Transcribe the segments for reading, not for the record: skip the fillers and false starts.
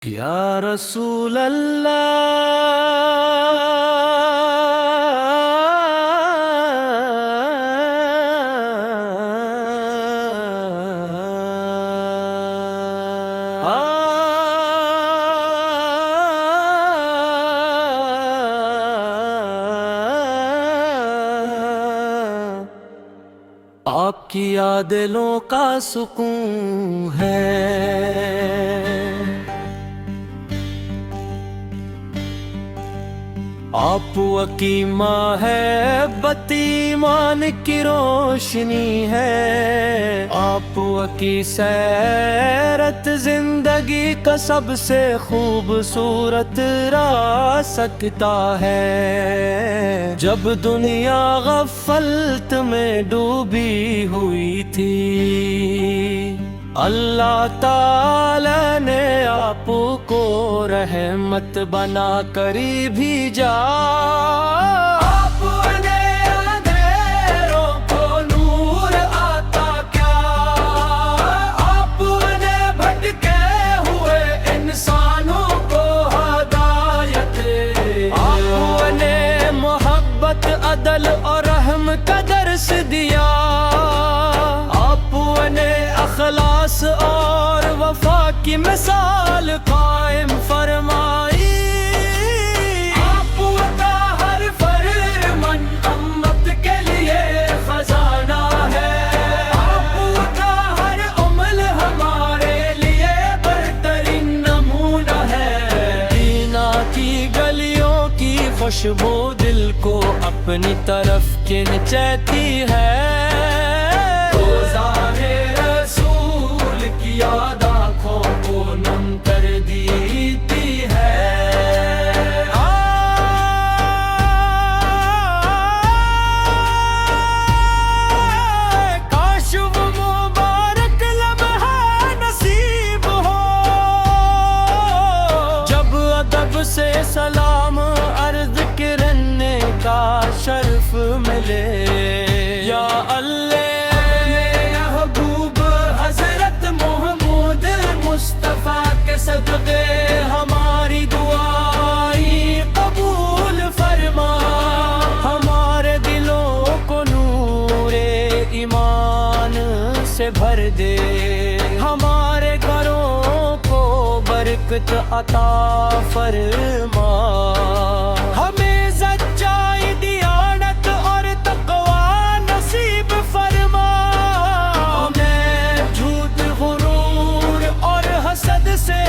یا رسول اللہ آپ کی یاد دلوں کا سکون ہے، آپ کی ماں ہے بت ایمان کی روشنی ہے، آپ کی سیرت زندگی کا سب سے خوبصورت راہ سکتا ہے۔ جب دنیا غفلت میں ڈوبی ہوئی تھی، اللہ تعالی نے آپ کو رحمت بنا کر بھیجا۔ آپ نے اندھیروں کو نور عطا کیا، آپ نے بھٹکے ہوئے انسانوں کو ہدایت، آپ نے محبت عدل اور رحم کا درس دیا، آپ نے اخلاص اور وفا کی مثال قائم فرمائی۔ آپ کا ہر فرمان امت کے لیے خزانہ ہے، آپ کا ہر عمل ہمارے لیے بہترین نمونہ ہے۔ مدینہ کی گلیوں کی خوشبو دل کو اپنی طرف کھینچتی ہے، یاد آنکھوں کو نم کر دیتی ہے۔ کاش وہ مبارک لمحہ نصیب ہو، جب ادب سے سلام عرض کرنے کا شرف ملے۔ یا اللہ مصطفیٰ کے صدقے ہماری دعائیں قبول فرما، ہمارے دلوں کو نور ایمان سے بھر دے، ہمارے گھروں کو برکت عطا فرما، ہمیں سچائی دیانت اور تقوی نصیب فرما، ہمیں جھوٹ غرور اور حسد سے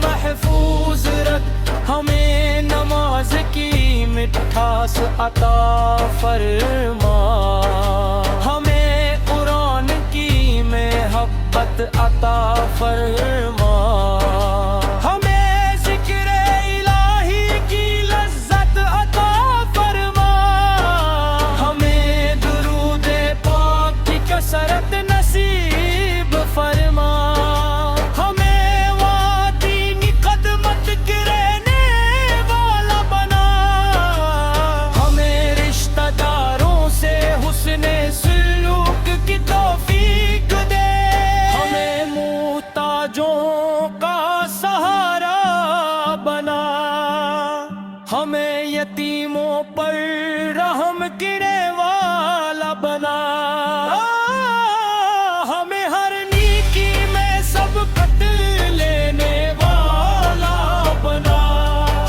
محفوظ رکھ، ہمیں نماز کی مٹھاس عطا فرما، ہمیں قرآن کی محبت عطا فرما، ہمیں ذکر الہی کی لذت عطا فرما، ہمیں درود پاک کی کثرت نصیب فرما، ہمیں یتیموں پر رحم کرنے والا بنا، ہمیں ہر نیکی میں سبقت لینے والا بنا،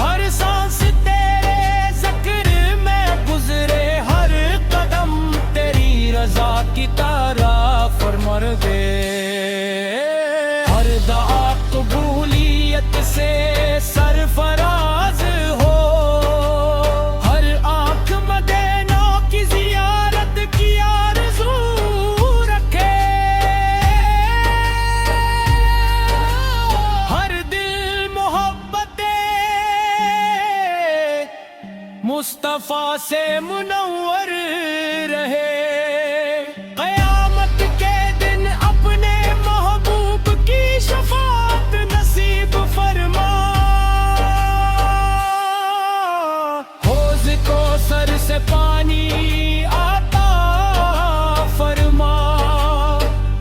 ہر سانس تیرے ذکر میں گزرے، ہر قدم تیری رضا کی طرف فرما دے، ہر دعا قبولیت سے سرفراز ہو، مصطفیٰ سے منور رہے، قیامت کے دن اپنے محبوب کی شفاعت نصیب فرما، حوض کوثر سے پانی عطا فرما،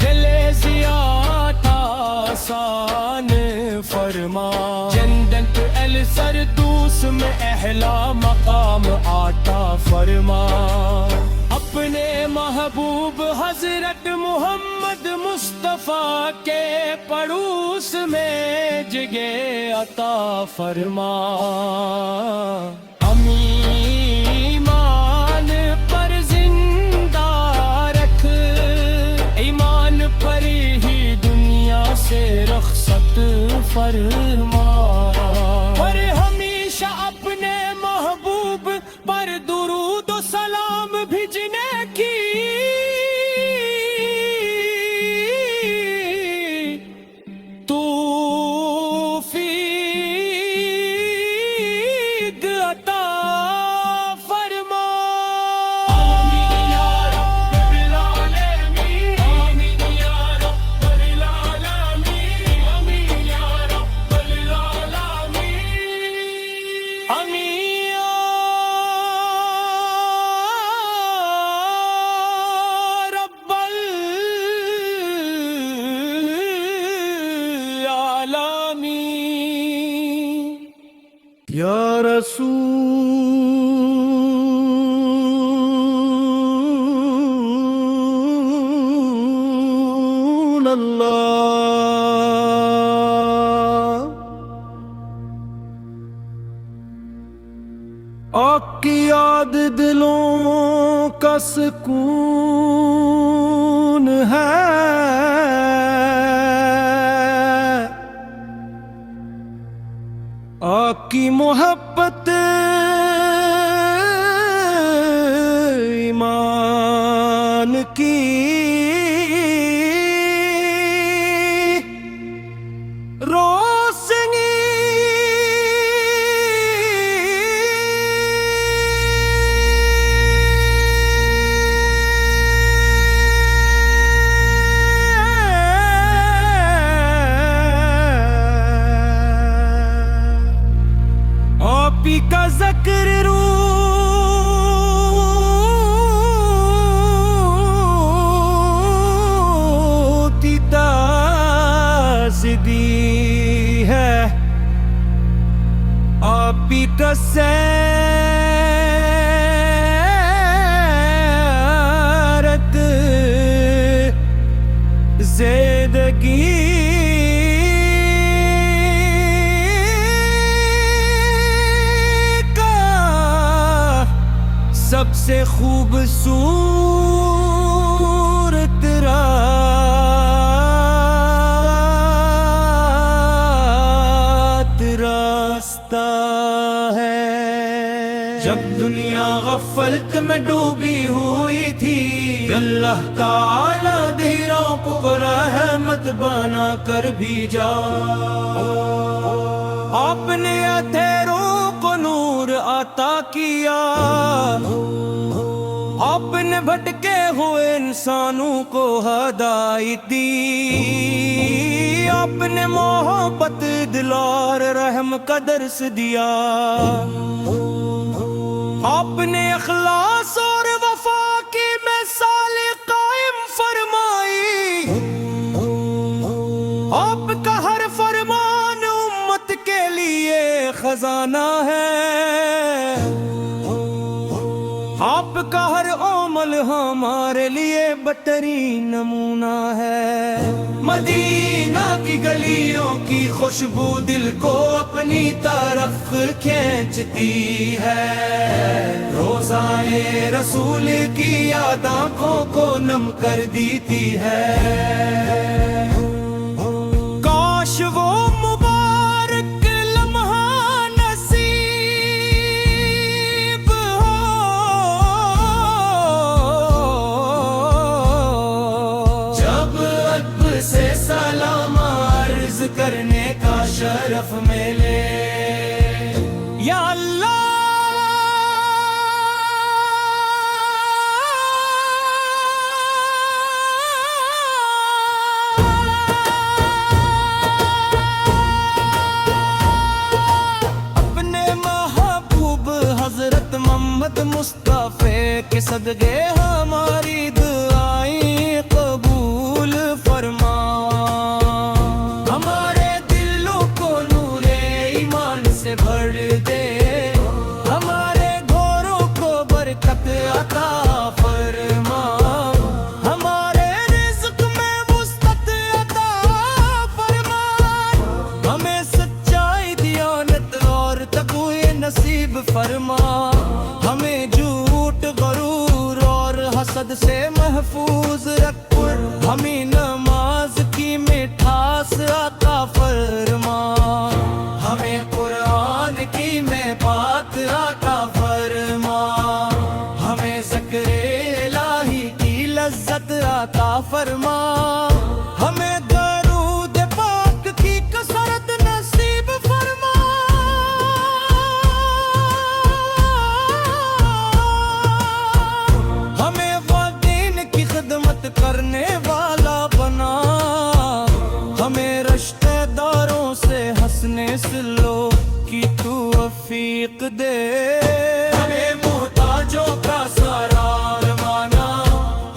دل ضیاء آسان فرما۔ سردوس میں اہلا مقام آتا فرما، اپنے محبوب حضرت محمد مصطفیٰ کے پڑوس میں جگہ عطا فرما۔ ایمان پر زندہ رکھ، ایمان پر ہی دنیا سے رخصت فرما، اور ہمیشہ اپنے محبوب پر درود و سلام بھیجنے کی توفیق عطا فرما۔ آمین یا رب العالمین، آمین یا رب العالمین، آمین یا رب العالمین، آمین یا رب العالمین۔ یا رسول اللہ، آپ کی یاد دلوں کا سکون ہے، آپ کی محبت ایمان کی روشنی، آپ ہی کا ذکر روتی تازدی ہے، آپ ہی کا سیرت زندگی سب سے خوبصورت راستہ ہے۔ جب دنیا غفلت میں ڈوبی ہوئی تھی، اللہ تعالی دھیروں کو رحمت بنا کر بھیجا، آپ نے اندھیروں کو نور عطا کیا، آپ نے بھٹکے ہوئے انسانوں کو ہدایت دی، آپ نے محبت دل اور رحم کا درس دیا، آپ نے اخلاص اور وفا کی مثال قائم فرمائی، آپ کا ہر فرمان امت کے لیے خزانہ ہے، آپ کا ہر عمل ہمارے لیے بہترین نمونہ ہے۔ مدینہ کی گلیوں کی خوشبو دل کو اپنی طرف کھینچتی ہے، روزائے رسول کی یاد آنکھوں کو نم کر دیتی ہے۔ کاش وہ مبارک لمحہ نصیب ہو، جب ادب سے سلام عرض کرنے کا شرف ملے۔ یا اللہ محمد مصطفیٰ کے صدقے ہماری دعائیں قبول فرما، ہمارے دلوں کو نور ایمان سے سے بھر دے، ہمارے گھروں کو برکت عطا فرما، ہمارے رزق میں وسعت عطا فرما، ہمیں سچائی دیانت اور تقوی نصیب فرما، ہمیں جھوٹ غرور اور حسد سے محفوظ رکھ، ہمیں نماز کی مٹھاس عطا فرما، ہمیں قرآن کی میں بات عطا فرما، ہمیں ذکر الہی کی لذت عطا فرما، ہمیں درود پاک کی کثرت نصیب فرما، ہمیں والدین کی خدمت کرنے والا بنا، ہمیں رشتہ داروں سے ہنسنے سلوک کی توفیق دے، ہمیں محتاجوں کا سرار مانا،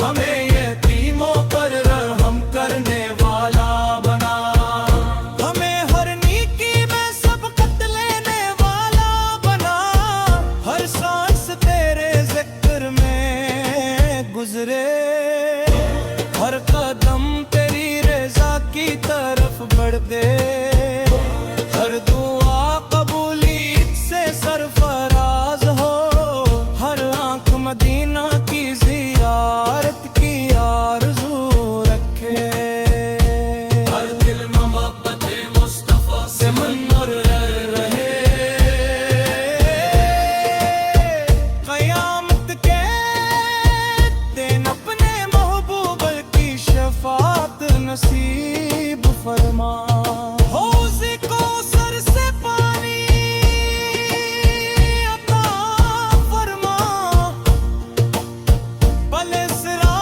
ہمیں یتیموں پر رحم کرنے والا بنا، ہمیں ہر نیکی میں سبقت لینے والا بنا، ہر سانس تیرے ذکر میں گزرے، ہر قدم تیری رضا کی طرف بڑھ دے، ہر دعا قبولیت سے سرفراز ہو، ہر آنکھ مدینہ کی زیارت کی آرزو رکھے، ہر دل محبت مصطفیٰ سے منور رہے، قیامت کے دن اپنے محبوب کی شفاعت نصیب فرما، حوض کوثر سے پانی عطا فرما، پل صراط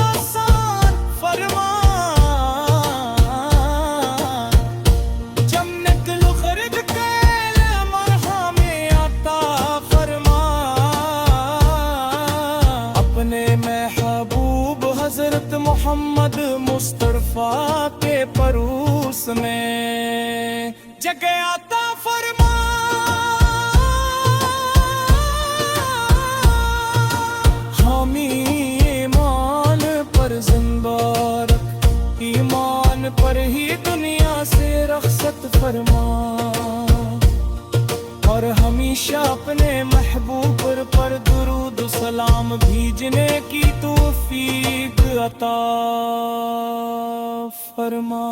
آسان فرما، جنت لخرج کے مرحم عطا فرما، اپنے محبوب حضرت محمد مصطفیٰ کے پروس میں جگہ عطا فرما، حامی ایمان پر زندہ رکھ، ایمان پر ہی دنیا سے رخصت فرما، اور ہمیشہ اپنے محبوب پر درود و سلام بھیجنے کی توفیق عطا فرما،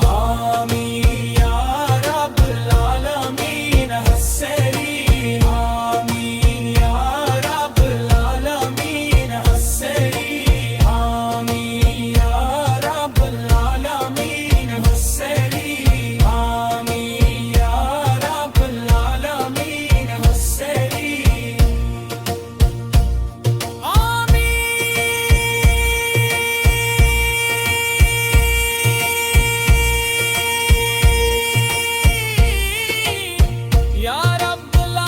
آمین یا رب العالمین حسری، آمین یا رب العالمین حسری، آمین یا رب العالمین حسری، آمین یا رب العالمین حسری، یا رب العالمین،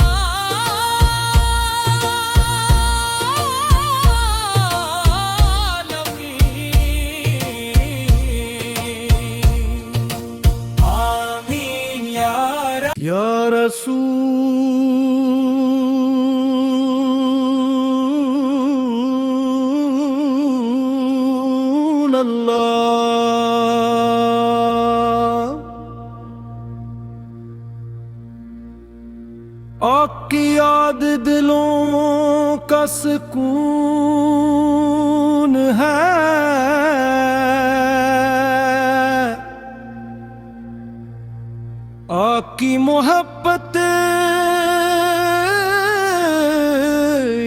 آمین یا رسول اللہ، آپ کی یاد دلوں کا سکون ہے، آپ کی محبت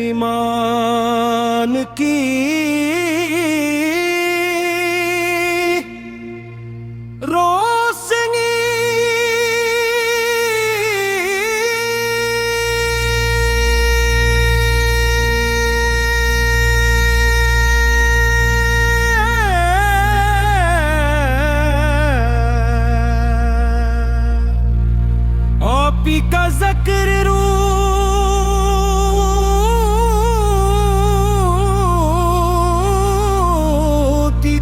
ایمان کی روشنی، آپ ہی کا ذکر روتی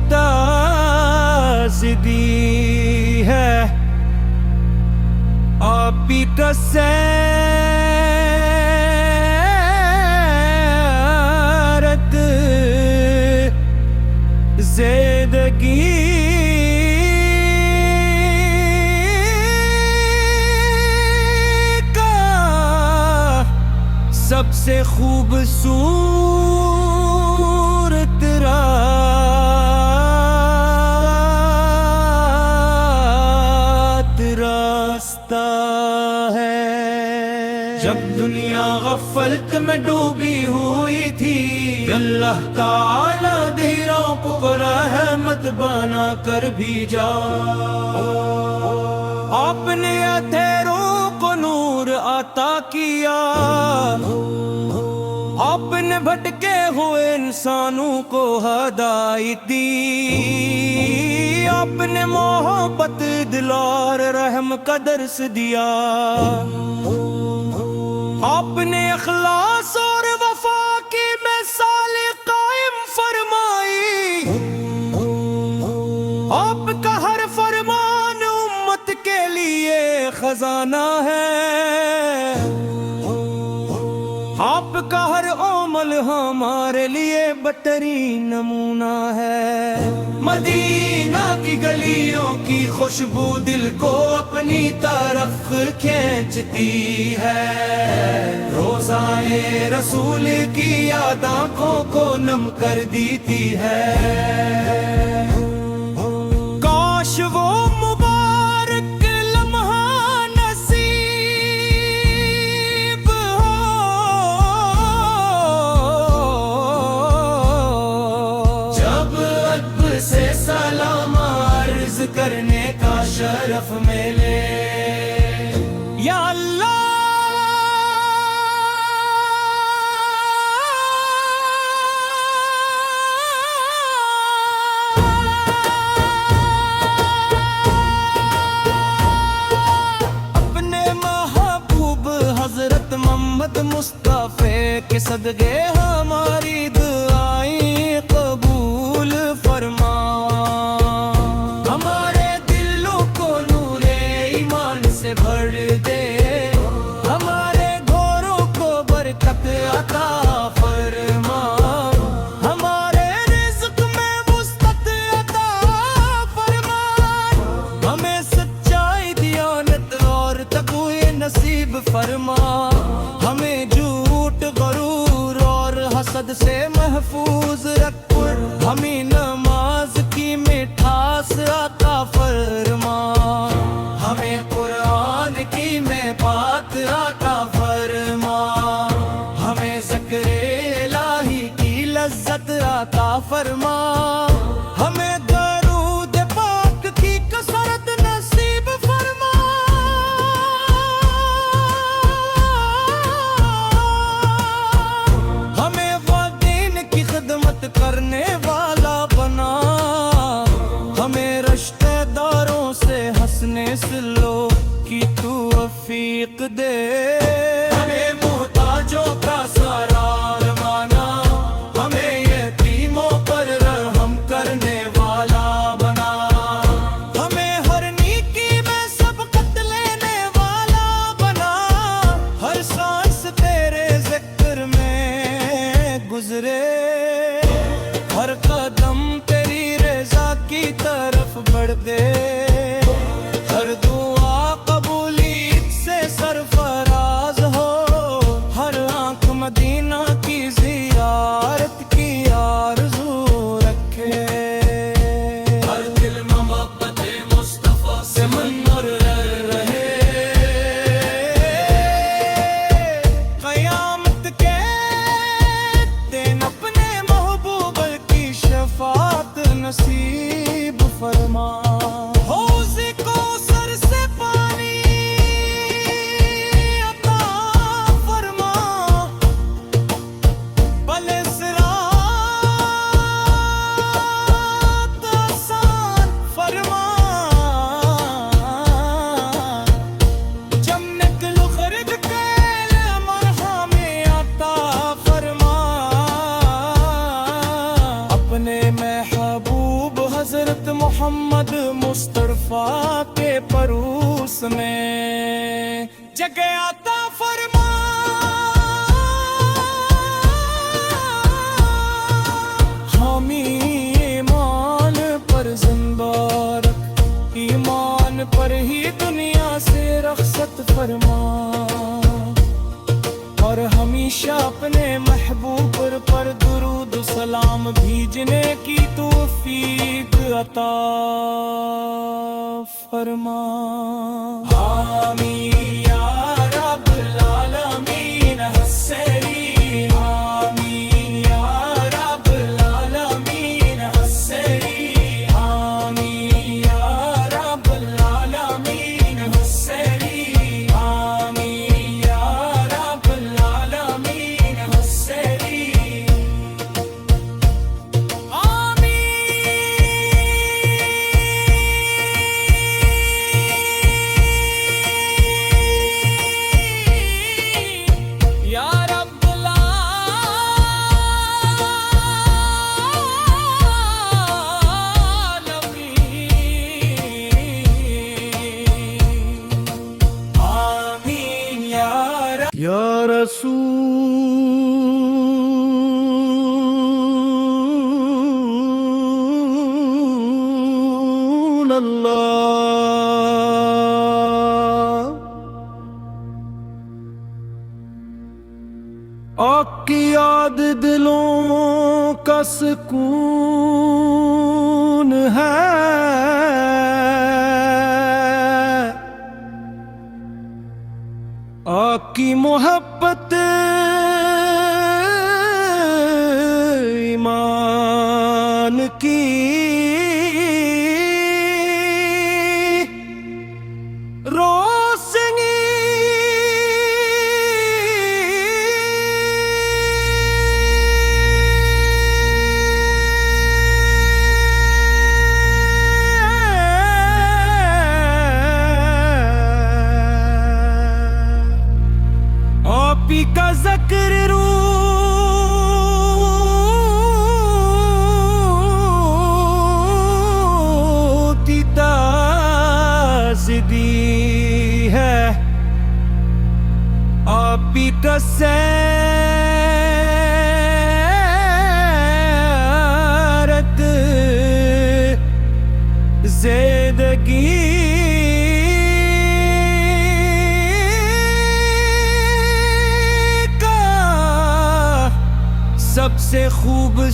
تازگی، کثرت زندگی کا سب سے خوبصورت راستہ ہے۔ جب دنیا غفلت میں ڈوبی ہوئی تھی، اللہ تعالی دھیروں کو رحمت بنا کر بھیجا۔ آپ نے اندھیروں کو نور عطا کیا، آپ نے بھٹکے ہوئے انسانوں کو ہدایت دی، آپ نے محبت دل اور رحم کا درس دیا، آپ نے اخلاص اور وفا کی مثال قائم فرمائی، آپ کا ہر فرمان امت کے لیے خزانہ ہے، آپ کا ہر عمل ہمارے لیے بہترین نمونہ ہے۔ مدینہ کی گلیوں کی خوشبو دل کو اپنی طرف کھینچتی ہے، روزائے رسول کی یاد آنکھوں کو نم کر دیتی ہے۔ کاش وہ مبارک لمحہ نصیب ہو، جب ادب سے سلام عرض کرنے کا شرف ملے۔ یا اللہ حضرت محمد مصطفیٰ کے صدقے ہماری دعائیں قبول فرما، ہمارے دلوں کو نور ایمان سے بھر دے، ہمارے گھروں کو برکت عطا فرما، ہمارے رزق میں وسعت عطا فرما، ہمیں سچائی دیانت اور تقوی نصیب فرما، ہمیں جھوٹ غرور اور حسد سے محفوظ رکھ، ہمیں نماز کی مٹھاس عطا فرما، ہمیں قرآن کی میں بات عطا فرما، ہمیں ذکر الہی کی لذت عطا فرما، ہمیں درود پاک کی کثرت نصیب فرما، ہمیں وہ دین کی خدمت کرنے والا بنا، ہمیں رشتہ داروں سے ہنسنے سلوک کی توفیق دے، ہمیں محتاجوں کا سرار مانا، ہمیں یتیموں پر رحم کرنے والا بنا، ہمیں ہر نیکی میں سبقت لینے والا بنا، ہر سانس تیرے ذکر میں گزرے، ہر قدم تیری رضا کی طرف بڑھ دے، ہر دعا قبولیت سے سرفراز ہو، ہر آنکھ مدینہ کی زیارت کی آرزو رکھے، ہر دل محبت مصطفیٰ سے منور رہے، قیامت کے دن اپنے محبوب کی شفاعت نصیب فرما، حوض کوثر سے پانی عطا فرما، بلے صراط آسان فرما، جنت لخرج کے مرحم عطا فرما، اپنے محبوب حضرت محمد مصطفیٰ کے پروس میں جگہ عطا فرما حامی ایمان پر زندہ رکھ ایمان پر ہی دنیا سے رخصت فرما اور ہمیشہ اپنے محبوب پر درود و سلام بھیجنے کی توفیق عطا فرما آمین یا رب العالمین حسری آمین یا رب العالمین حسری آمین یا رب العالمین حسری آمین یا رب العالمین حسری یا رسول اللہ آپ کی یاد دلوں کا سکون ہے آپ کی محبت ایمان کی روشنی کا ذکر روتی تازدی ہے آپ ہی کا سیرت زندگی سب سے خوبصورت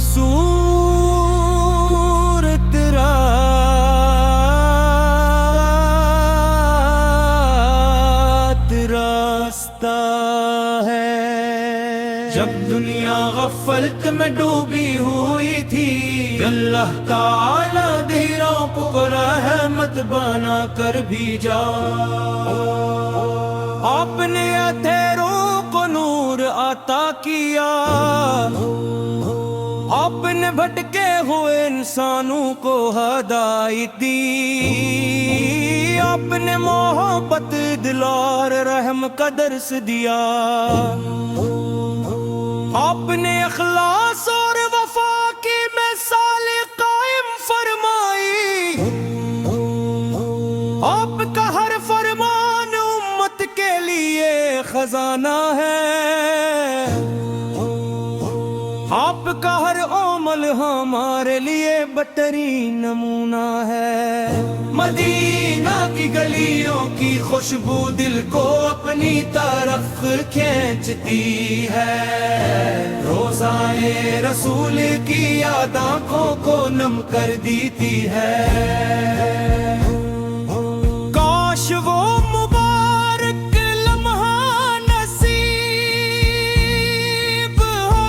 راستہ ہے جب دنیا غفلت میں ڈوبی ہوئی تھی اللہ تعالی دھیروں کو رحمت بنا کر بھیجا آپ نے اندھیروں کو نور عطا کیا آپ نے بھٹکے ہوئے انسانوں کو ہدایت دی آپ نے محبت دلار رحم کا درس دیا آپ نے اخلاص اور وفا کی مثال قائم فرمائی آپ کا ہر فرمان امت کے لیے خزانہ ہے آپ کا ہر عمل ہمارے لیے بہترین نمونہ ہے مدینہ کی گلیوں کی خوشبو دل کو اپنی طرف کھینچتی ہے روزائے رسول کی یاد آنکھوں کو نم کر دیتی ہے کاش وہ مبارک لمحہ نصیب ہو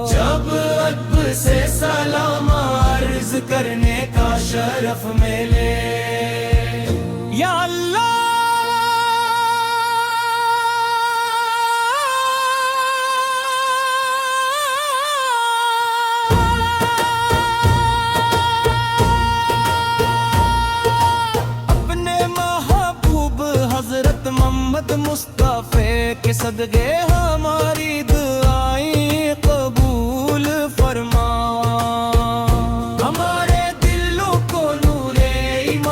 جب ادب سے سلام عرض کرنے کا شرف ملے یا اللہ محمد مصطفیٰ کے صدقے ہماری دعائیں قبول فرما ہمارے دلوں کو نور ایمان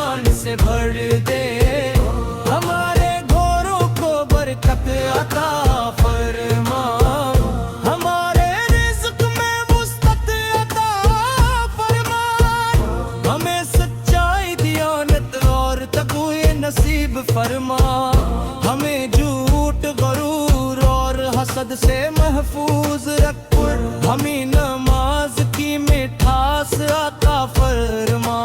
فرما، ہمیں جھوٹ غرور اور حسد سے محفوظ رکھ، ہمیں نماز کی مٹھاس عطا فرما،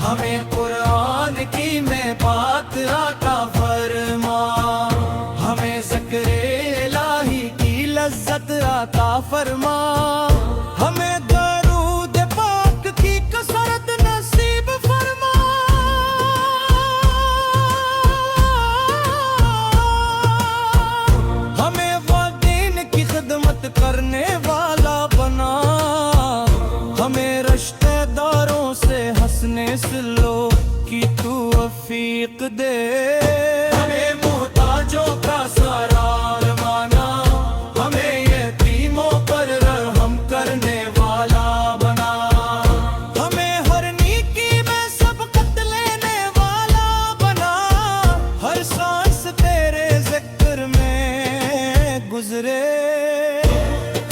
ہمیں قرآن کی میں بات عطا فرما، ہمیں ذکر الہی کی لذت عطا فرما، ہمیں درود پاک کی کثرت نصیب فرما، ہمیں وہ دین کی خدمت کرنے والا بنا، ہمیں رشتہ داروں سے ہنسنے سلو کی توفیق دے، ہمیں محتاجوں کا سرار مانا، ہمیں یتیموں پر رحم کرنے والا بنا، ہمیں ہر نیکی میں سبقت لینے والا بنا، ہر سانس تیرے ذکر میں گزرے،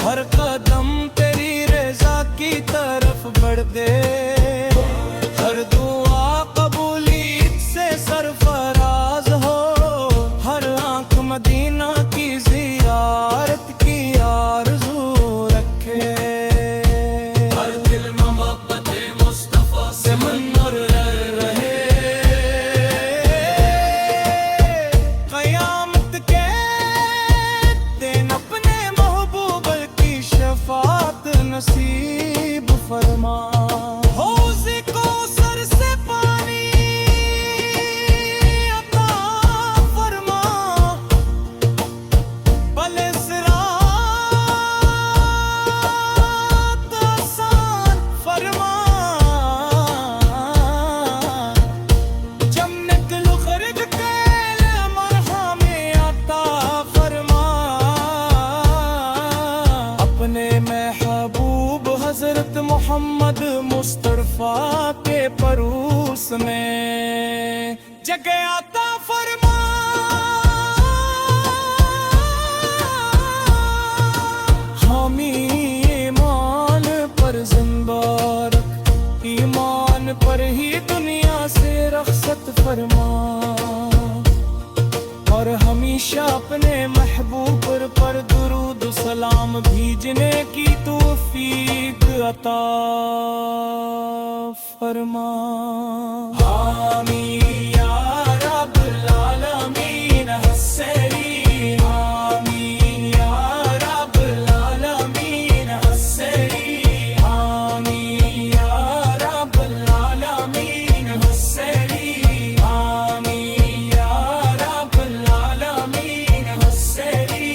ہر قدم تیری رضا کی طرف بڑھ دے، ہر دعا قبولیت سے سرفراز ہو، ہر آنکھ مدینہ کی زیارت کی آرزو رکھے، ہر دل محبت مصطفیٰ سے منور رہے، قیامت کے دن اپنے محبوب کی شفاعت نصیب فرما، حوض کوثر سے پانی عطا فرما، بل صراط آسان فرما، جنت لخرج کے مرحم عطا فرما، اپنے محبوب حضرت محمد مصطفیٰ کے پروس میں جگہ عطا فرما، حامی ایمان پر زندہ رکھ، ایمان پر ہی دنیا سے رخصت فرما، اور ہمیشہ اپنے محبوب پر درود و سلام بھیجنے کی توفیق عطا فرما، آمین یا رب العالمین حسری، آمین یا رب العالمین حسری، آمین یا رب العالمین حسری، آمین یا رب العالمین حسری،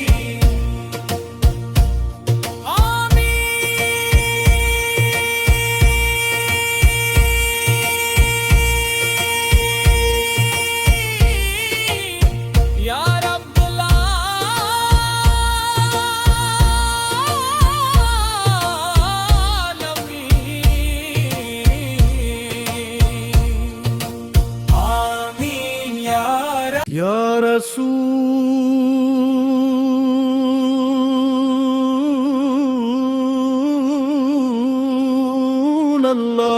یا رب العالمین، آمین یا رسول اللہ،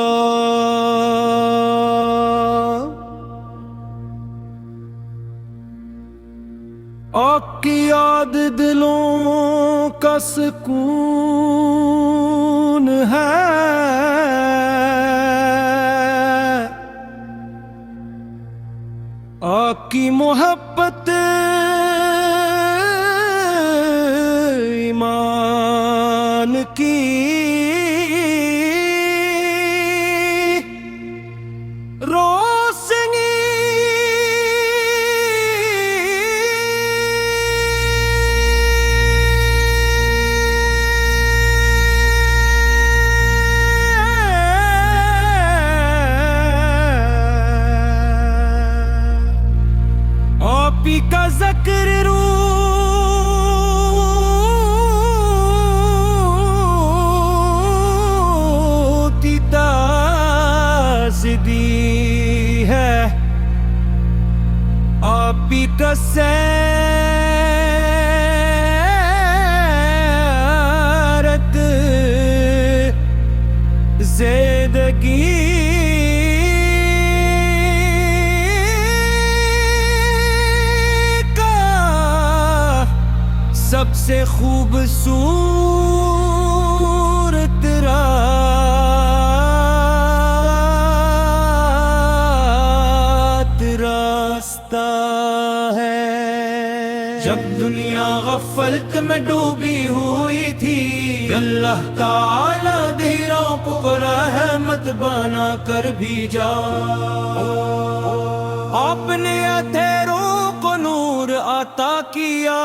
آپ کی یاد دلوں کا سکون ہے، آپ کی محبت ایمان کی روشنی، آپ ہی کا ذکر روح کی تازگی ہے، آپ ہی کا سیرت زندگی خوبصورت رات راستہ ہے۔ جب دنیا غفلت میں ڈوبی ہوئی تھی، اللہ تعالی دھیروں کو رحمت بنا کر بھیجا۔ آپ نے اندھیروں کو نور عطا کیا،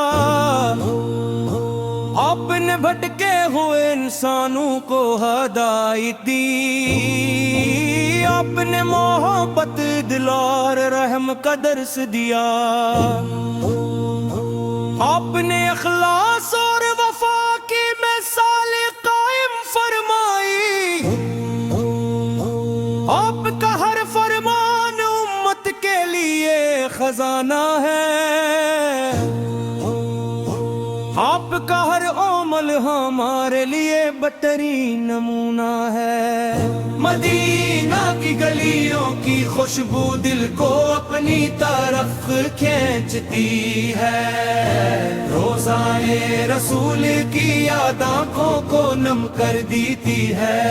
آپ نے بھٹکے ہوئے انسانوں کو ہدایت دی، آپ نے محبت دل اور رحم کا درس دیا، آپ نے اخلاص اور وفا کی مثال قائم فرمائی، آپ کا ہر فرمان امت کے لیے خزانہ ہے، آپ کا ہر عمل ہمارے لیے بہترین نمونہ ہے۔ مدینہ کی گلیوں کی خوشبو دل کو اپنی طرف کھینچتی ہے، روزائے رسول کی یاد آنکھوں کو نم کر دیتی ہے۔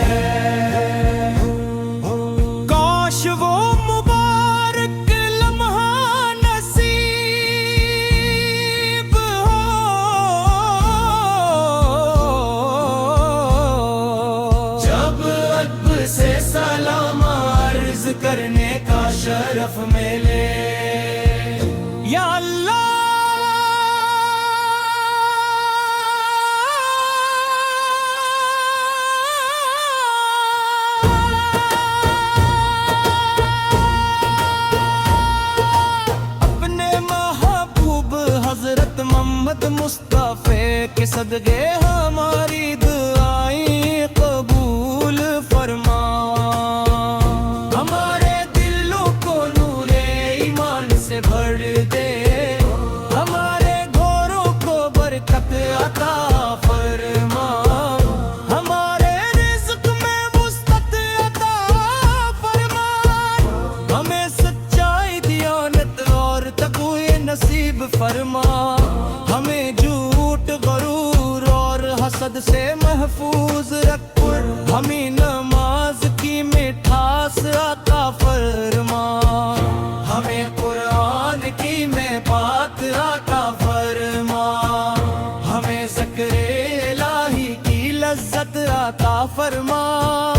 کاش وہ مبارک لمحہ نصیب ہو، جب ادب سے سلام عرض کرنے کا شرف ملے۔ یا اللہ حضرت محمد مصطفیٰ کے صدقے ہماری دعائیں قبول فرما، ہمارے دلوں کو نور ایمان سے بھر دے، ہمارے گھروں کو برکت عطا فرما، ہمارے رزق میں وسعت عطا فرما، ہمیں سچائی دیانت اور تقوی نصیب فرما، ہمیں جھوٹ غرور اور حسد سے محفوظ رکھ، ہمیں نماز کی مٹھاس عطا فرما، ہمیں قرآن کی میں بات عطا فرما، ہمیں ذکر الہی کی لذت عطا فرما۔